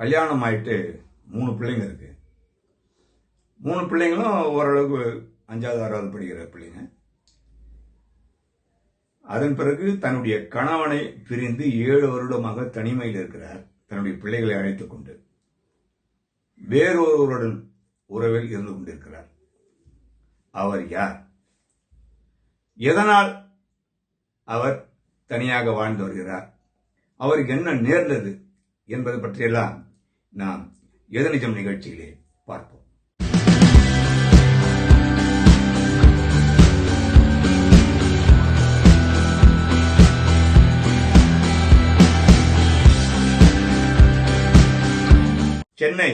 கல்யாணம் ஆயிட்டு 3 பிள்ளைங்க இருக்கு. 3 பிள்ளைங்களும் ஓரளவுக்கு 5வது 6வது படிக்கிற பிள்ளைங்க. அதன் பிறகு தன்னுடைய கணவனை பிரிந்து 7 வருடமாக தனிமையில் இருக்கிறார். தன்னுடைய பிள்ளைகளை அழைத்துக் கொண்டு வேறொருவருடன் உறவில் இருந்து கொண்டிருக்கிறார். அவர் யார்? எதனால் அவர் தனியாக வாழ்ந்து வருகிறார்? அவருக்கு என்ன நேர்ந்தது என்பது பற்றியெல்லாம் நாம் எது நிஜம் நிகழ்ச்சியிலே பார்ப்போம். சென்னை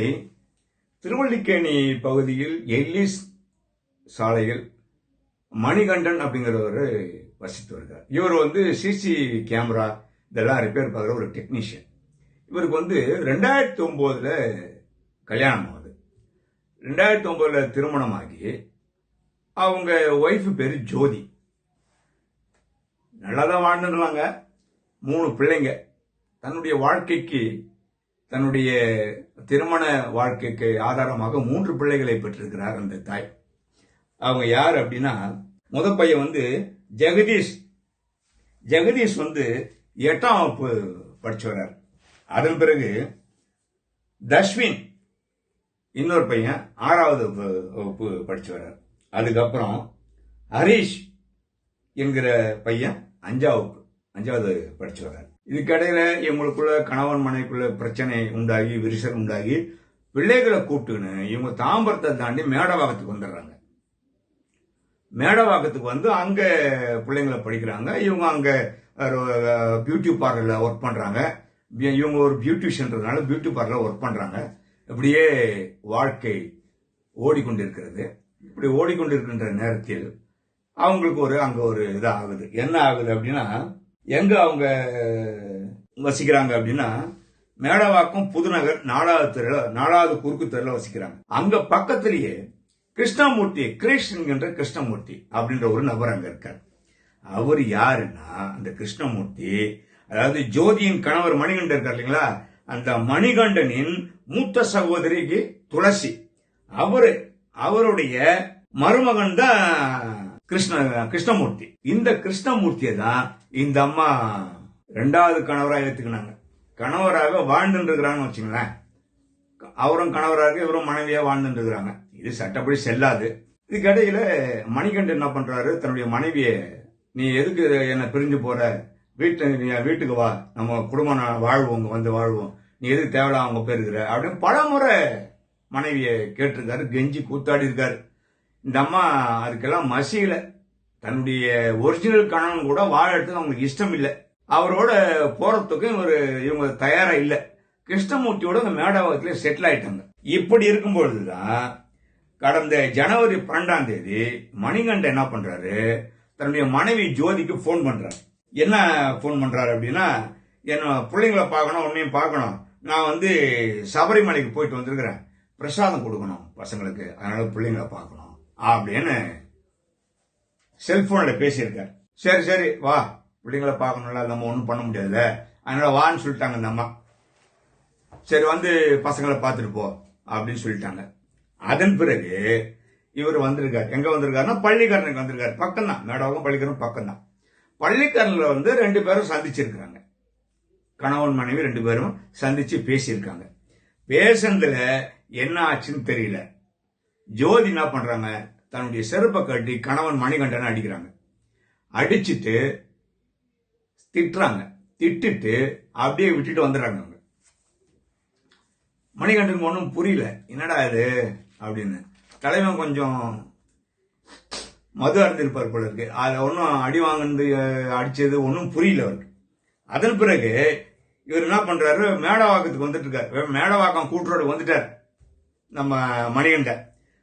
திருவல்லிக்கேணி பகுதியில் எல்லிஸ் சாலையில் மணிகண்டன் அப்படிங்கிறவர் வசித்து வருகிறார். இவர் சிசி கேமரா இதெல்லாம் ரிப்பேர் பார்க்குற ஒரு டெக்னீஷியன். இவருக்கு 2009 கல்யாணம் ஆகுது. 2009 திருமணமாகி அவங்க ஒய்ஃப் பேரு ஜோதி. நல்லா தான் வாழ்ந்துருவாங்க. 3 பிள்ளைங்க. தன்னுடைய வாழ்க்கைக்கு, தன்னுடைய திருமண வாழ்க்கைக்கு ஆதாரமாக 3 பிள்ளைகளை பெற்றிருக்கிறார் அந்த தாய். அவங்க யார் அப்படின்னா, முத பையன் ஜெகதீஷ். ஜெகதீஷ் 8ஆம் வகுப்பு படிச்சு வர்றார். அதன் பிறகு தஸ்வின் இன்னொரு பையன் 6வது வகுப்பு படிச்சு வர்றார். அதுக்கப்புறம் ஹரீஷ் என்கிற பையன் 5வது படிச்சு வர்றார். இதுக்கிடையில இவங்களுக்குள்ள கணவன் மனைவிக்குள்ள பிரச்சனை உண்டாகி, விரிசல் உண்டாகி, பிள்ளைகளை கூப்பிட்டுன்னு இவங்க தாம்பரத்தை தாண்டி மேடவாக்கத்துக்கு வந்துடுறாங்க. மேடவாக்கத்துக்கு அங்க பிள்ளைங்களை படிக்கிறாங்க. இவங்க அங்க பியூட்டி பார்லர்ல ஒர்க் பண்றாங்க. இவங்க ஒரு பியூட்டிஷியன்றதுனால பியூட்டி பார்லர் ஒர்க் பண்றாங்க. இப்படியே வாழ்க்கை ஓடிக்கொண்டிருக்கிறது. இப்படி ஓடிக்கொண்டிருக்கின்ற நேரத்தில் அவங்களுக்கு அங்க ஒரு இது ஆகுது. என்ன ஆகுது அப்படின்னா, எங்க அவங்க வசிக்கிறாங்க அப்படின்னா, மேடவாக்கம் புதுநகர் 4வது குறுக்கு தெருல வசிக்கிறாங்க. அங்க பக்கத்திலேயே கிருஷ்ணமூர்த்தி, என்கின்ற கிருஷ்ணமூர்த்தி அப்படின்ற ஒரு நபர் அங்க இருக்கார். அவர் யாருன்னா, அந்த கிருஷ்ணமூர்த்தி, அதாவது ஜோதியின் கணவர் மணிகண்டன் இருக்கார் இல்லைங்களா, அந்த மணிகண்டனின் மூத்த சகோதரிக்கு துளசி. அவருடைய மருமகன் தான் கிருஷ்ணமூர்த்தி. இந்த கிருஷ்ணமூர்த்தியை தான் இந்த அம்மா 2வது கணவராக ஏத்துக்கினாங்க. கணவராக வாழ்ந்துட்டு இருக்கிறாங்கன்னு வச்சுங்களேன். அவரும் கணவராக இவரும் மனைவியா வாழ்ந்துட்டு இருக்கிறாங்க. இது சட்டப்படி செல்லாது. இதுக்கிடையில மணிகண்டன் என்ன பண்றாரு, தன்னுடைய மனைவியை, நீ எதுக்கு என்ன பிரிஞ்சு போற, வீட்டுக்கு வா, நம்ம குடும்பம் வாழ்வோம், வாழ்வோம், நீ எதுக்கு தேவையில்ல அவங்க பேர் இருக்கிற அப்படின்னு பலமுறை மனைவியை கேட்டிருக்காரு, கெஞ்சி கூத்தாடி இருக்காரு. இந்த அம்மா அதுக்கெல்லாம் மசியல. தன்னுடைய ஒரிஜினல் கணவன் கூட வாழறதுக்கு அவங்களுக்கு இஷ்டம் இல்லை. அவரோட போறதுக்கும் இவங்க தயாரா இல்லை. கிருஷ்ணமூர்த்தியோட மேடவாக்கத்துல செட்டில் ஆயிட்டாங்க. இப்படி இருக்கும்பொழுதுதான் கடந்த ஜனவரி 12ஆம் தேதி மணிகண்டன் என்ன பண்றாரு, தன்னுடைய மனைவி ஜோதிக்கு போன் பண்றாரு. என்ன போன் பண்றாரு அப்படின்னா, என்ன பிள்ளைங்களை பார்க்கணும், உன்னையும் பார்க்கணும், நான் சபரிமலைக்கு போயிட்டு வந்திருக்கிறேன், பிரசாதம் கொடுக்கணும் பசங்களுக்கு, அதனால பிள்ளைங்களை பார்க்கணும் அப்படின்னு செல்போன்ல பேசியிருக்காரு. சரி வா, பிள்ளைங்களை பார்க்கணும்ல, நம்ம ஒன்றும் பண்ண முடியாதுல்ல, அதனால வான்னு சொல்லிட்டாங்க அந்த அம்மா. சரி பசங்களை பார்த்துட்டு போ அப்படின்னு சொல்லிட்டாங்க. அதன் பிறகு இவர் வந்திருக்காரு. எங்க வந்திருக்காருன்னா, பள்ளிக்கரனுக்கு வந்திருக்காரு. பக்கம் தான், மேடவாக்கம் பள்ளிக்கரணம் பக்கம் தான். பள்ளிக்கரன்ல 2 பேரும் சந்திச்சிருக்காங்க. கணவன் மனைவி 2 பேரும் சந்திச்சு பேசியிருக்காங்க. பேசுனதுல என்ன ஆச்சுன்னு தெரியல. ஜோதி என்ன பண்றாங்க, தன்னுடைய செருப்பை கட்டி கணவன் மணிகண்டனை அடிக்கிறாங்க. அடிச்சுட்டு திட்டுறாங்க. திட்டிட்டு அப்படியே விட்டுட்டு வந்துடுறாங்க. மணிகண்டன் ஒன்றும் புரியல, என்னடா இது அப்படின்னு. தலைவன் கொஞ்சம் மது அருந்திருப்பார் போல இருக்கு. அதுல ஒன்னும் அடி வாங்கினது, அடிச்சது ஒன்னும் புரியல அவருக்கு. அதன் பிறகு இவர் என்ன பண்றாரு, மேடவாக்கத்துக்கு வந்துட்டு இருக்காரு. மேடவாக்கம் கூட்டுரோடு வந்துட்டார் நம்ம மணிகண்டன்.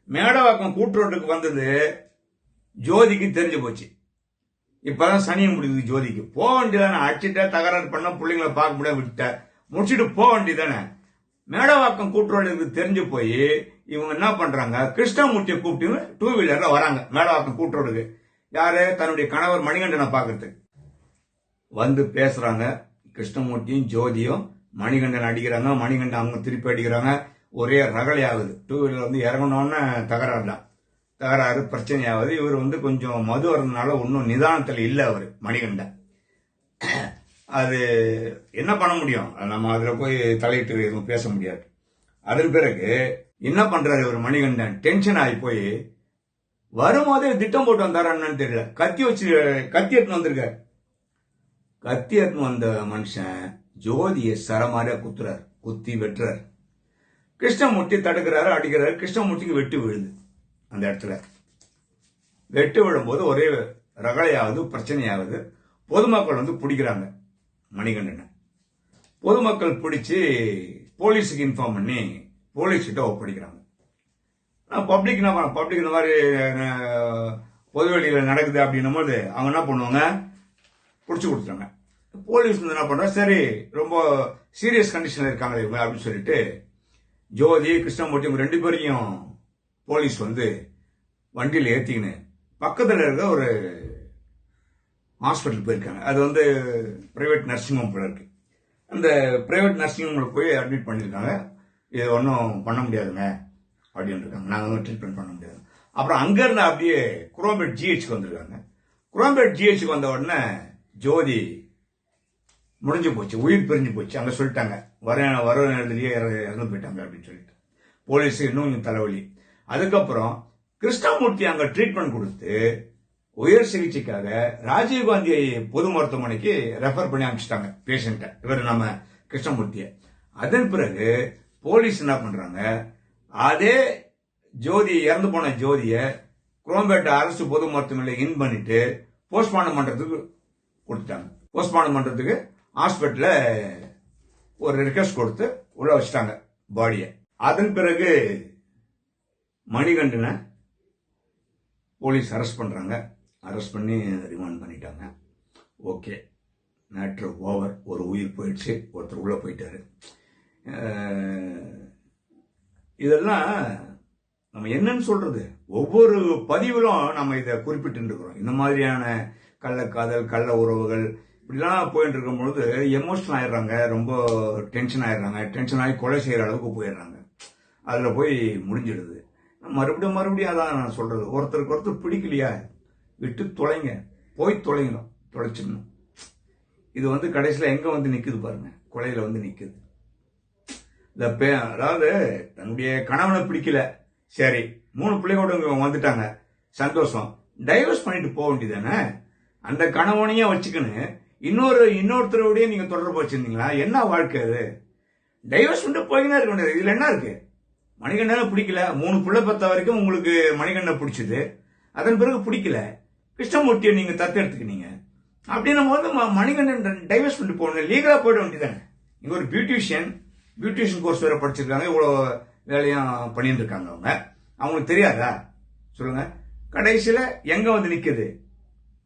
மேடவாக்கம் கூட்டுரோட்டுக்கு வந்தது ஜோதிக்கு தெரிஞ்சு போச்சு. இப்பதான் சனியை முடியுது ஜோதிக்கு. போக வேண்டியதானே, அடிச்சுட்ட தகராறு பண்ண, பிள்ளைங்களை பார்க்க முடியாது விட்ட, முடிச்சுட்டு போக வேண்டியதானே. மேடவாக்கம் கூட்டுரோடு தெரிஞ்சு போய் இவங்க என்ன பண்றாங்க, கிருஷ்ணமூர்த்தியை கூப்பிட்டு 2 வீலர்ல வராங்க மேடவாக்கம் கூட்டுரோடுக்கு. யாரு, தன்னுடைய கணவர் மணிகண்டனை பாக்குறதுக்கு பேசுறாங்க. கிருஷ்ணமூர்த்தியும் ஜோதியும் மணிகண்டன் அடிக்கிறாங்க, மணிகண்டன் அவங்க திருப்பி அடிக்கிறாங்க. ஒரே ரகளை ஆகுது. டூ வீலர் வந்து இறங்கணும்னு தகராறு பிரச்சனை ஆகுது. இவர் வந்து கொஞ்சம் மது வரதுனால ஒன்றும் நிதானத்தில் இல்லை அவர் மணிகண்டன். அது என்ன பண்ண முடியும், நம்ம அதில் போய் தலையிட்டு எதுவும் பேச முடியாது. அதன் பிறகு என்ன பண்றாரு இவர் மணிகண்டன், டென்ஷன் ஆகி போய் வரும்போதே திட்டம் போட்டு வந்தாரான்னு தெரியல, கத்தி எடுத்துன்னு வந்திருக்காரு. கத்தி எடுத்துன்னு வந்த மனுஷன் ஜோதியை சரமாரியா குத்தி வெட்டுறாரு. கிருஷ்ணமூர்த்தி தடுக்கிறாரு, அடிக்கிறாரு. கிருஷ்ணமூர்த்திக்கு வெட்டு விழுது. அந்த இடத்துல வெட்டு விழும்போது ஒரே ரகளையாவது பிரச்சனையாகுது. பொதுமக்கள் வந்து பிடிக்கிறாங்க மணிகண்டனை. பொதுமக்கள் பிடிச்சி போலீஸுக்கு இன்ஃபார்ம் பண்ணி போலீஸ் கிட்ட ஒப்படைக்கிறாங்க. பப்ளிக் இந்த மாதிரி பொதுவெளியில் நடக்குது அப்படின்னும் போது அவங்க என்ன பண்ணுவாங்க, பிடிச்சி கொடுத்துட்டாங்க. போலீஸ் வந்து என்ன பண்றா, சரி ரொம்ப சீரியஸ் கண்டிஷன்ல இருக்காங்களே இவங்க அப்படின்னு சொல்லிட்டு ஜோதி கிருஷ்ணமூர்த்தி 2 பேரையும் போலீஸ் வந்து வண்டியில் ஏற்றிக்கின்னு பக்கத்தில் இருக்க ஒரு ஹாஸ்பிட்டல் போயிருக்காங்க. அது வந்து பிரைவேட் நர்சிங் ஹோம் போல இருக்கு. அந்த பிரைவேட் நர்சிங் ஹோம்ல போய் அட்மிட் பண்ணியிருக்காங்க. இது ஒன்றும் பண்ண முடியாதுங்க அப்படின்னு இருக்காங்க, நாங்கள் வந்து ட்ரீட்மெண்ட் பண்ண முடியாது. அப்புறம் அங்கேருந்து அப்படியே குரோம்பேட் ஜிஹெச்சுக்கு வந்திருக்காங்க. குரோம்பேட் ஜிஹெச்சுக்கு வந்த உடனே ஜோதி முடிஞ்சு போச்சு, உயிர் பிரிஞ்சு போச்சு. அங்கே சொல்லிட்டாங்க வர நேரத்திலேயே இறந்து போயிட்டாங்க அப்படின்னு சொல்லிட்டு போலீஸ் இன்னும் தலைவலி. அதுக்கப்புறம் கிருஷ்ணமூர்த்தி அங்கே ட்ரீட்மெண்ட் கொடுத்து உயர் சிகிச்சைக்காக ராஜீவ்காந்தி பொது மருத்துவமனைக்கு ரெஃபர் பண்ணி அனுப்பிச்சிட்டாங்க பேஷண்ட்டை, இவர் நம்ம கிருஷ்ணமூர்த்தியை. அதன் பிறகு போலீஸ் என்ன பண்றாங்க, அதே ஜோதி இறந்து போன ஜோதியை குரோம்பேட்டை அரசு பொது மருத்துவமனையில் இன் பண்ணிட்டு போஸ்ட்மார்ட்டம் பண்றதுக்கு கொடுத்துட்டாங்க. போஸ்ட்மார்ட்டம் பண்றதுக்கு ஹாஸ்பிட்டல்ல ஒரு ரிக்வெஸ்ட் கொடுத்து உள்ள வச்சுட்டாங்க பாடியை. அதன் பிறகு மணிகண்டனை போலீஸ் அரெஸ்ட் பண்றாங்க. அரெஸ்ட் பண்ணி ரிமாண்ட் பண்ணிட்டாங்க. Okay, matter over. ஒரு உயிர் போயிடுச்சு, ஒருத்தர் உள்ள போயிட்டாரு. இதெல்லாம் நம்ம என்னன்னு சொல்றது, ஒவ்வொரு பதிவிலும் நம்ம இதை குறிப்பிட்டு இருக்கிறோம். இந்த மாதிரியான கள்ளக்காதல், கள்ள உறவுகள் இப்படிலாம் போயிட்டு இருக்கும் பொழுது எமோஷனல் ஆயிடுறாங்க, ரொம்ப டென்ஷன் ஆயிடுறாங்க. டென்ஷன் ஆகி கொலை செய்யற அளவுக்கு போயிடுறாங்க. அதுல போய் முடிஞ்சிடுது. மறுபடியும் அதான் நான் சொல்றது, ஒருத்தருக்கு ஒருத்தர் பிடிக்கலையா விட்டு தொலைங்க, போய் தொலைங்கணும், தொலைச்சிடணும். இது வந்து கடைசியில எங்க வந்து நிக்குது பாருங்க, கொலையில வந்து நிக்குது. அதாவது தன்னுடைய கணவனை பிடிக்கல, சரி 3 பிள்ளைகளோட வந்துட்டாங்க, சந்தோஷம், டைவர்ஸ் பண்ணிட்டு போக வேண்டியதானே. அந்த கணவனையும் வச்சுக்கணும் இன்னொருத்தரோடய நீங்க தொடர்பு வச்சிருந்தீங்களா? என்ன வாழ்க்கை அது? டைவர்ஸ் பண்ணிட்டு போயினா இருக்க வேண்டியது. இதுல என்ன இருக்கு? மணிகண்டனை பிடிக்கல, 3 பிள்ளை பத்த வரைக்கும் உங்களுக்கு மணிகண்டனை பிடிச்சது, அதன் பிறகு பிடிக்கல, கிருஷ்ணமூர்த்தியை நீங்க தத்தெடுத்துக்கினீங்க. அப்படின்னும் போது மணிகண்டன் டைவர்ஸ் பண்ணிட்டு போகணும், லீகலா போயிட வேண்டியதானே. இங்க ஒரு பியூட்டிஷியன் கோர்ஸ் வேற படிச்சிருக்காங்க, இவ்வளவு வேலையும் பண்ணிட்டு இருக்காங்க. அவங்களுக்கு தெரியாதா சொல்லுங்க? கடைசியில எங்க வந்து நிக்குது?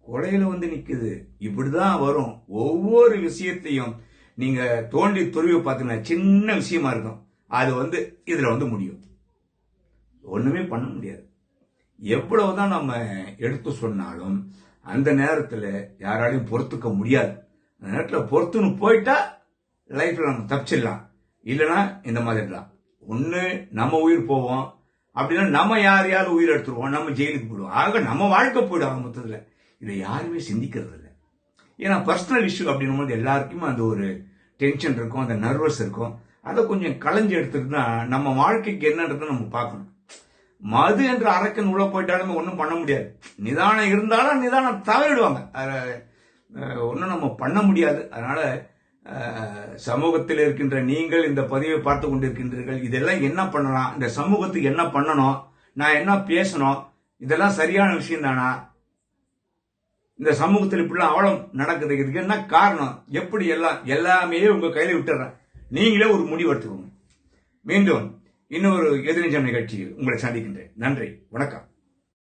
கொலையில வந்து நிக்குது. இப்படிதான் வரும். ஒவ்வொரு விஷயத்தையும் நீங்க தோண்டி துருவி பார்த்தீங்கன்னா சின்ன விஷயமா இருக்கும், அது வந்து இதுல வந்து முடியும். ஒண்ணுமே பண்ண முடியாது. எவ்வளவுதான் நம்ம எடுத்து சொன்னாலும் அந்த நேரத்துல யாராலையும் பொறுத்துக்க முடியாது. அந்த நேரத்துல பொறுத்துன்னு போயிட்டா லைஃப்ல நம்ம தப்பிச்சிடலாம். இல்லைன்னா இந்த மாதிரி தான் ஒண்ணு நம்ம உயிர் போவோம், அப்படின்னா நம்ம யாரையாவது உயிர் எடுத்துருவோம், நம்ம ஜெயிலுக்கு போயிடுவோம். ஆக நம்ம வாழ்க்கை போயிடும் மொத்தத்துல. இதை யாருமே சிந்திக்கிறது இல்லை. ஏன்னா பர்சனல் இஷ்யூ அப்படின்னும் போது எல்லாருக்குமே அந்த ஒரு டென்ஷன் இருக்கும், அந்த நர்வஸ் இருக்கும். அதை கொஞ்சம் களைஞ்சு எடுத்துட்டுனா நம்ம வாழ்க்கைக்கு என்னன்றதை நம்ம பார்க்கணும். மது என்று அரக்கன் உள்ள போயிட்டாலுமே ஒன்றும் பண்ண முடியாது. நிதானம் இருந்தாலும் நிதானம் தவறிடுவாங்க, ஒன்றும் நம்ம பண்ண முடியாது. அதனால சமூகத்தில் இருக்கின்ற நீங்கள் இந்த பதிவை பார்த்து கொண்டிருக்கின்றீர்கள், இதெல்லாம் என்ன பண்ணலாம், இந்த சமூகத்துக்கு என்ன பண்ணணும், நான் என்ன பேசணும், இதெல்லாம் சரியான விஷயம் தானா, இந்த சமூகத்தில் இப்படிலாம் அவலம் நடக்குது, இதுக்கு என்ன காரணம், எப்படி எல்லாமே உங்க கையில விட்டுறேன், நீங்களே ஒரு முடிவு எடுத்துக்கோங்க. மீண்டும் இன்னொரு எதிர்நீச்சம் நிகழ்ச்சியில் உங்களை சந்திக்கின்றேன். நன்றி, வணக்கம்.